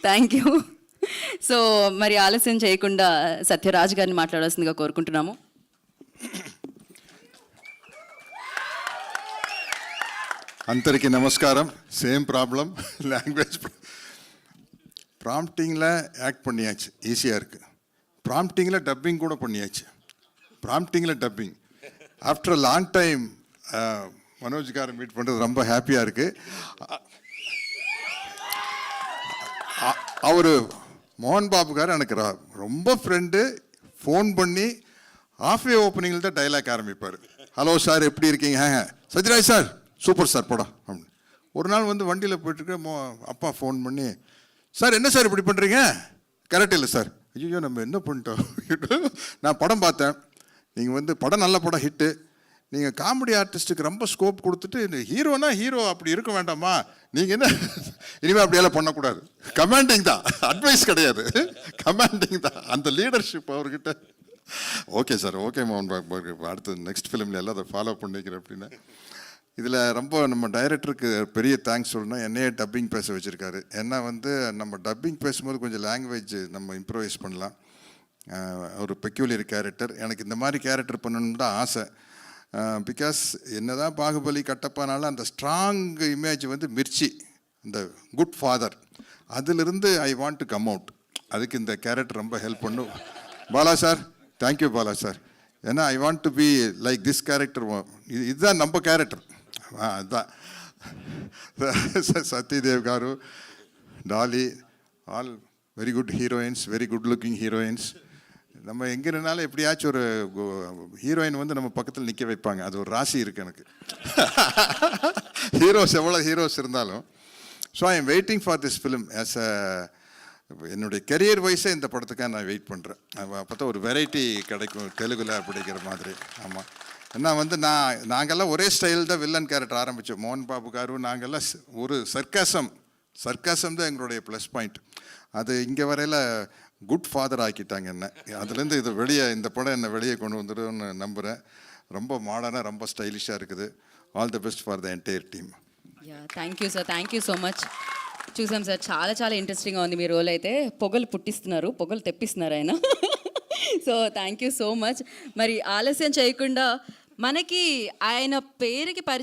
Thank you. So మరి ఆలస్యం చేయకుండా సత్యరాజ్ గారిని మాట్లాడాల్సిందిగా కోరుకుంటున్నాము. అందరికీ நமஸ்காரம். சேம் ப்ராப்ளம், லாங்குவேஜ் ப்ராம்ப்டிங்கில் ஆக்ட் பண்ணியாச்சு, ஈஸியாக இருக்குது. ப்ராம்ப்டிங்கில் டப்பிங் கூட பண்ணியாச்சு. ப்ராம்ப்டிங்கில் dubbing after a long time மனோஜ்காரை மீட் பண்ணுறது ரொம்ப ஹாப்பியாக இருக்குது. அவர் மோகன் பாபுக்கார் எனக்கு ரொம்ப ஃப்ரெண்டு. ஃபோன் பண்ணி ஆஃப் ஓப்பனிங்கில் தான் டைலாக் ஆரம்பிப்பார். ஹலோ சார், எப்படி இருக்கீங்க? சத்யராஜ் சார், சூப்பர் சார் படம் அப்படின்னு. ஒரு நாள் வந்து வண்டியில் போயிட்டுருக்க அப்பா ஃபோன் பண்ணி, சார் என்ன சார் இப்படி பண்ணுறீங்க? கரெக்ட் இல்லை சார். ஐயோ நம்ம என்ன பண்ணிட்டோம். நான் படம் பார்த்தேன், நீங்கள் வந்து படம் நல்ல படம் ஹிட்டு, நீங்கள் காமெடி ஆர்டிஸ்ட்டுக்கு ரொம்ப ஸ்கோப் கொடுத்துட்டு இந்த ஹீரோனா ஹீரோ அப்படி இருக்க வேண்டாமா, நீங்கள் என்ன இனிமேல் அப்படியெல்லாம் பண்ணக்கூடாது. கமாண்டிங் தான், அட்வைஸ் கிடையாது, கமாண்டிங் தான். அந்த லீடர்ஷிப் அவர்கிட்ட. ஓகே சார், ஓகே மோகன் பாபு, அடுத்து நெக்ஸ்ட் ஃபிலிமில் எல்லாம் அதை ஃபாலோ பண்ணிக்கிறேன் அப்படின்னு. இதில் ரொம்ப நம்ம டைரக்டருக்கு பெரிய தேங்க்ஸ் சொல்லணும். என்னையே டப்பிங் பேச வச்சுருக்காரு. ஏன்னா வந்து நம்ம டப்பிங் பேசும்போது கொஞ்சம் லாங்குவேஜ் நம்ம இம்ப்ரூவைஸ் பண்ணலாம். ஒரு பெக்யூலியர் கேரக்டர், எனக்கு இந்த மாதிரி கேரக்டர் பண்ணணும்னு தான் ஆசை. பிகாஸ் என்ன தான் பாகுபலி கட்டப்பானாலும் அந்த ஸ்ட்ராங் இமேஜ் வந்து மிர்ச்சி, இந்த குட் ஃபாதர், அதிலிருந்து I want to come out. அதுக்கு இந்த கேரக்டர் ரொம்ப ஹெல்ப் பண்ணும். Bala sir, thank you Bala sir. ஏன்னா I want to be like this character. இதுதான் நம்ம கேரக்டர். அதுதான் Satyadev garu, Daali, all very good heroines, very good looking heroines. நம்ம எங்கே இருந்தாலும் எப்படியாச்சும் ஒரு ஹீரோயின் வந்து நம்ம பக்கத்தில் நிற்க வைப்பாங்க. அது ஒரு ராசி இருக்குது எனக்கு. ஹீரோஸ் எவ்வளோ ஹீரோஸ் இருந்தாலும். So I am waiting for this film. As a என்னுடைய கெரியர் வைஸே இந்த படத்துக்காக நான் வெயிட் பண்ணுறேன். அப்போ தான் ஒரு வெரைட்டி கிடைக்கும் தெலுங்கில் அப்படிங்கிற மாதிரி. ஆமாம், ஏன்னா வந்து நாங்கள்லாம் ஒரே ஸ்டைல் தான் வில்லன் கேரக்டர் ஆரம்பித்தோம். மோகன் பாபு காரு நாங்கள்லாம் ஒரு சர்க்காசம் தான் எங்களுடைய ப்ளஸ் பாயிண்ட். அது இங்கே வரையில் குட் ஃபாதர் ஆக்கிட்டாங்க என்ன. அதுலேருந்து இது வெளியே, இந்த படம் என்னை வெளியே கொண்டு வந்துடும்னு நம்புகிறேன். ரொம்ப மாடர்னாக, ரொம்ப ஸ்டைலிஷாக இருக்குது. All the best for the entire team. Thank you sir, thank you so much. చూసాం సార్, చాలా చాలా ఇంట్రెస్టింగ్గా ఉంది మీ రోల్ అయితే. పొగలు పుట్టిస్తున్నారు, పొగలు తెప్పిస్తున్నారు ఆయన. So thank you so much. మరి ఆలస్యం చేయకుండా మనకి ఆయన పేరుకి పరిచయం